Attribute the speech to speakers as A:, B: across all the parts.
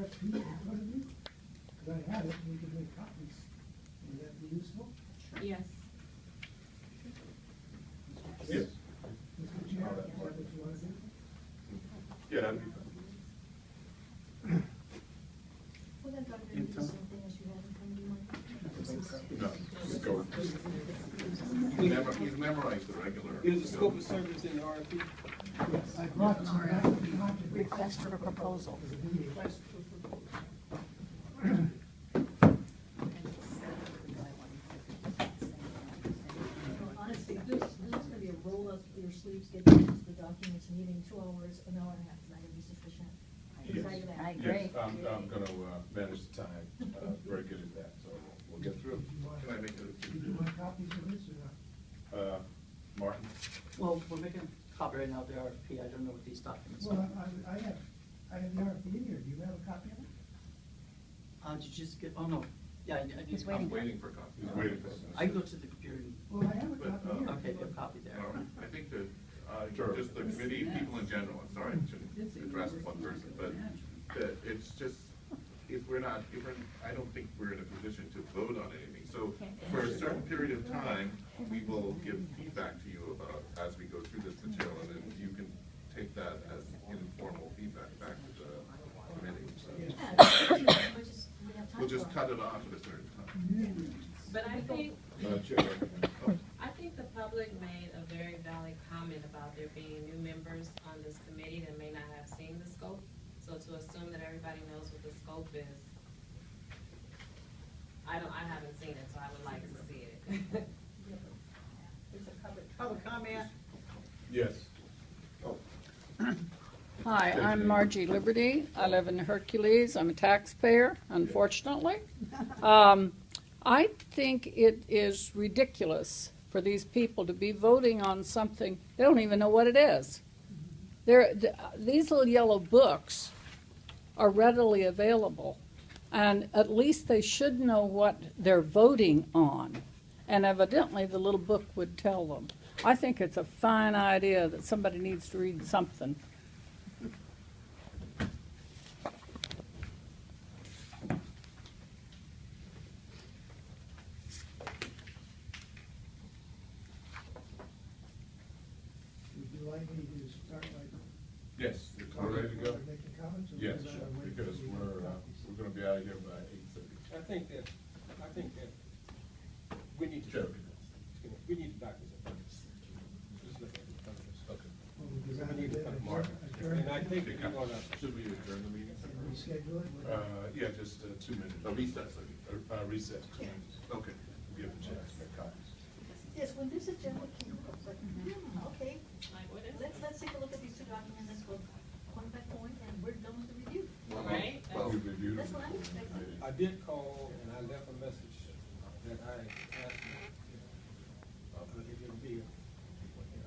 A: RFP in front of you? Because I have it, and we can make copies. Would that be useful?
B: Yes.
C: Yes.
A: Mr. Chair, is that what you want to do?
C: Yeah, that'd be fine.
D: Well, then, Dr. Do the same thing as you had in front of you, Mike.
C: No, just go. He's memorized the regular.
E: Is the scope of service in the RFP?
A: Yes, I brought some back.
D: Request for proposal. Honestly, this is gonna be a roll up your sleeves, get the documents, meeting 2 hours, an hour and a half, is not gonna be sufficient.
C: Yes.
D: I agree.
C: Yes, I'm gonna manage the time, very good at that, so we'll get through. Can I make
A: Do
C: it?
A: you want copies of this or not?
C: Martin?
F: Well, we're making a copy right now of the RFP. I don't know what these documents
A: Well,
F: are.
A: I have the RFP in here. Do you have a copy of it?
F: Did you just get, oh, no. Yeah, I need
D: He's
F: a copy.
C: I'm waiting for a copy. He's waiting for it.
F: I can go to the computer and,
A: Well, I have a
C: But,
A: copy here.
F: okay, get a copy there.
C: I think that, just the committee, people in general, I'm sorry, I shouldn't address one person, but that it's just, I don't think we're in a position to vote on anything. So for a certain period of time, we will give feedback to you about, as we go through this material, and then you can take that as informal feedback back to the committee. So we'll just cut it off at a certain time.
B: But I think,
C: Chair.
B: I think the public made a very valid comment about there being new members on this committee that may not have seen the scope. So to assume that everybody knows what the scope is, I haven't seen it, so I would like to see it.
E: Public comment?
C: Yes.
G: Hi, I'm Margie Liberty. I live in Hercules. I'm a taxpayer, unfortunately. I think it is ridiculous for these people to be voting on something, they don't even know what it is. These little yellow books are readily available, and at least they should know what they're voting on. And evidently, the little book would tell them. I think it's a fine idea that somebody needs to read something.
A: Would you like me to start by?
C: Yes, we're ready to go?
A: Making comments? or
C: Yes,
A: would you rather wait
C: because
A: for-
C: we're gonna be out of here by 8:30.
E: I think that we need to.
C: Sure.
E: We need the documents. Just look at the documents.
C: Okay.
A: Well, would you
E: We
A: rather
E: need to
A: adjourn-
E: mark.
A: adjourn
E: And I think that we're gonna.
C: Should we adjourn the meeting?
A: and reschedule it?
C: Yeah, just 2 minutes. A recess, recess, 2 minutes. Okay, give a chance to make copies.
D: Yes, when this agenda came up, it's like, okay,
B: Like, what is it?
D: let's take a look at these two documents, let's go point by point, and we're done with the review.
B: Right?
C: Well, we reviewed.
D: That's what I expected.
E: I did call and I left a message that I asked if it would be,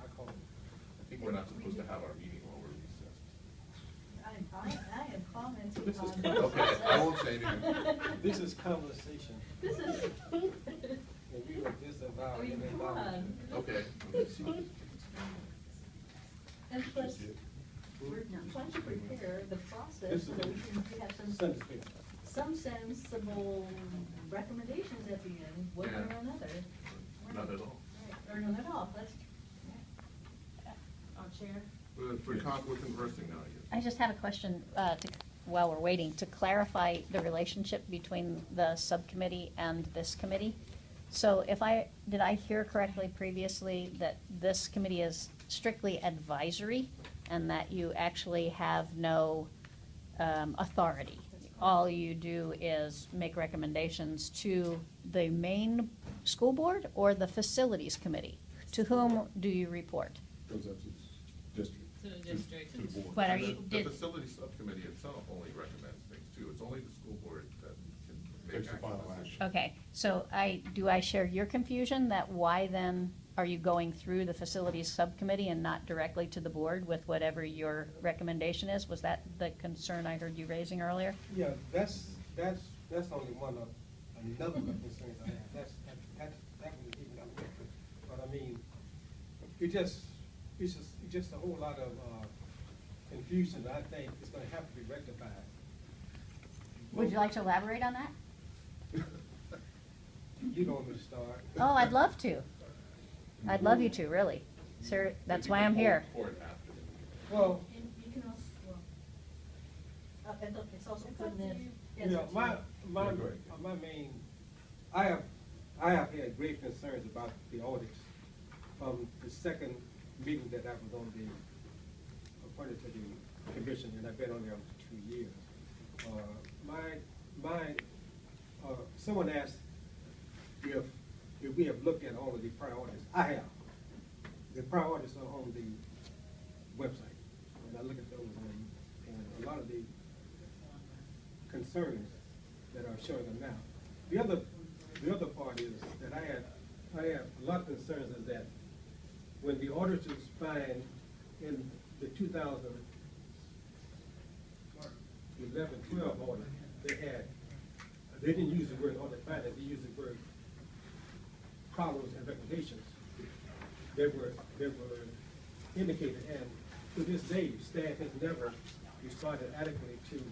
E: I called.
C: I think we're not supposed to have our meeting while we're recessed.
D: I am commenting
E: This is
D: on.
C: Okay, I won't say anything.
E: This is conversation,
D: This is.
E: and we were disavowed.
D: I mean, come on.
C: Okay.
D: And plus, we're trying to prepare the process
E: This
D: so
E: is
D: that we can have
E: Sunday school.
D: some sensible recommendations at the end, one way or
C: Yeah.
D: another.
C: Not at all.
D: Right, or none at all, that's.
B: Chair?
C: We're conversing now, yes.
H: I just have a question, while we're waiting, to clarify the relationship between the subcommittee and this committee. So did I hear correctly previously that this committee is strictly advisory and that you actually have no authority? All you do is make recommendations to the main school board or the facilities committee? To whom do you report?
C: Goes up to the district.
B: To the district.
C: To the board.
H: But are
C: And
H: you-
C: The
H: did-
C: facility subcommittee itself only recommends things too. It's only the school board that can make
I: Takes the
C: actual
I: final
C: decisions.
H: Okay, so do I share your confusion that why then are you going through the facilities subcommittee and not directly to the board with whatever your recommendation is? Was that the concern I heard you raising earlier?
E: Yeah, that's only one of another concerns I have. That was even up there. But I mean, it's just a whole lot of confusion that I think is gonna have to be rectified.
H: Would you like to elaborate on that?
E: You don't want me to start.
H: Oh, I'd love to. I'd love you to, really. Sir, that's why I'm here.
E: Well,
D: And you can also, and look, it's also put in.
E: you know, my main, I have had great concerns about the audits from the second meeting that I was on appointed to the commission, and I've been on there for 2 years. Someone asked if we have looked at all of the priorities. I have. The priorities are on the website, and I look at those, and a lot of the concerns that are showing them now. The other part is that I have a lot of concerns is that when the auditors find in the 2011-12 audit, they didn't use the word audit findings, they used the word problems and recommendations that were indicated, and to this day, staff has never responded adequately to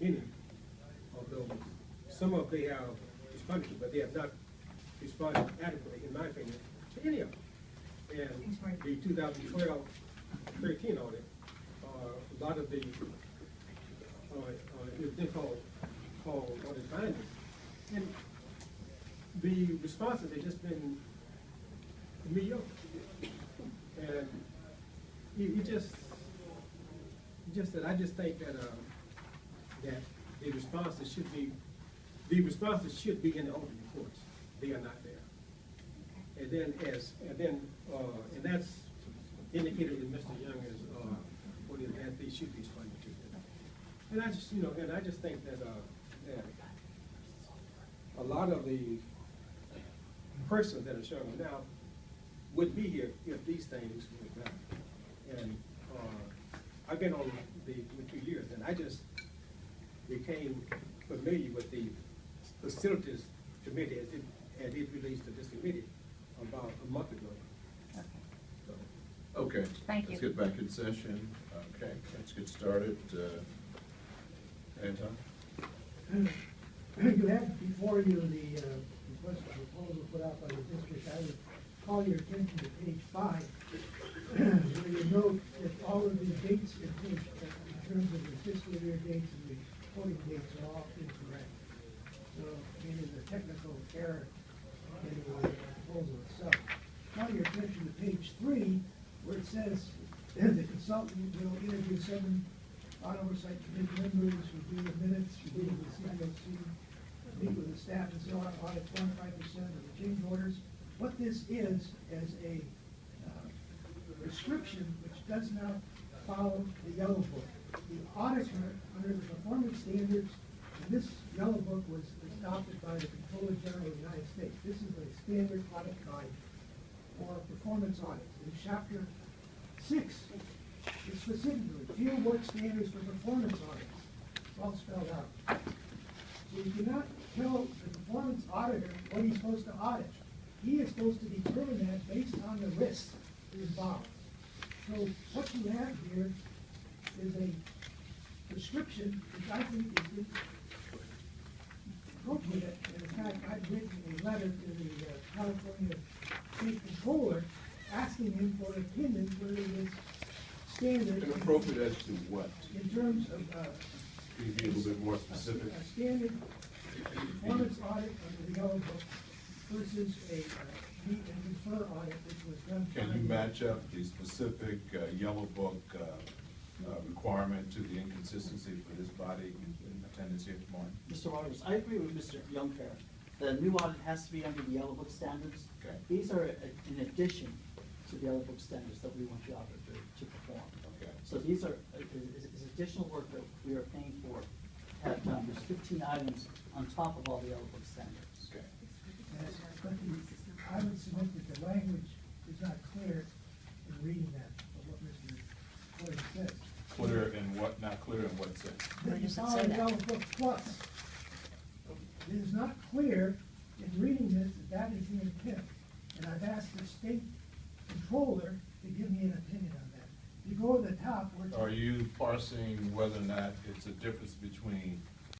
E: any of those. Some of they have responded to, but they have not responded adequately, in my opinion, to any of them. And the 2012-13 audit, a lot of the, they called audit findings. And the responses have just been mediocre. And I just think that that the responses should be in the audit reports. They are not there. And that's indicated in Mr. Young as what is that they should be responding to. And I just think that that a lot of the persons that are showing now would be here if these things were done. And I've been on the 2 years, and I just became familiar with the facilities committee as it relates to this committee about a month ago.
I: Okay.
H: Thank you.
I: Let's get back in session. Okay, let's get started. Anton?
A: You have before you the request for proposal put out by the district. I would call your attention to page 5, where you note that all of the dates in terms of the fiscal year dates and the reporting dates are all incorrect. So, it is a technical error in the proposal itself. Call your attention to page 3, where it says the consultant will interview 7 audit oversight committee members, review the minutes, review the CBOC, meet with the staff, and so on, audit 25% of the change orders. What this is a prescription which does not follow the yellow book. The auditor, under the performance standards, and this yellow book was adopted by the Comptroller General of the United States. This is a standard audit guide for performance audits. In chapter 6, it's specifically field work standards for performance audits. It's all spelled out. So you cannot tell the performance auditor what he's supposed to audit. He is supposed to determine that based on the risks involved. So what you have here is a prescription which I think is appropriate. And in fact, I've written a letter to the California State Controller asking him for an opinion whether it is standard.
I: Inappropriate as to what?
A: In terms of
I: Can you be a little bit more specific?
A: a standard performance audit under the yellow book versus a meet and confer audit, which was done.
I: Can you match up the specific yellow book requirement to the inconsistency for this body in attendance here tomorrow?
F: Mr. Waters, I agree with Mr. Youngfair. The new audit has to be under the Yellow Book standards.
I: Okay.
F: These are in addition to the Yellow Book standards that we want the auditor to perform.
I: Okay.
F: So these are is additional work that we are paying for to have done. There's 15 items on top of all the Yellow Book standards.
I: Okay.
A: But I would submit that the language is not clear in reading that, of what Mr. Porter says.
I: Clear in what, not clear in what sense?
H: Where
A: That you
H: does it
A: follow
H: say
A: the
H: that?
A: yellow book plus. It is not clear in reading this that is the intent. And I've asked the state controller to give me an opinion on that. You go to the top where.
I: Are you parsing whether or not it's a difference between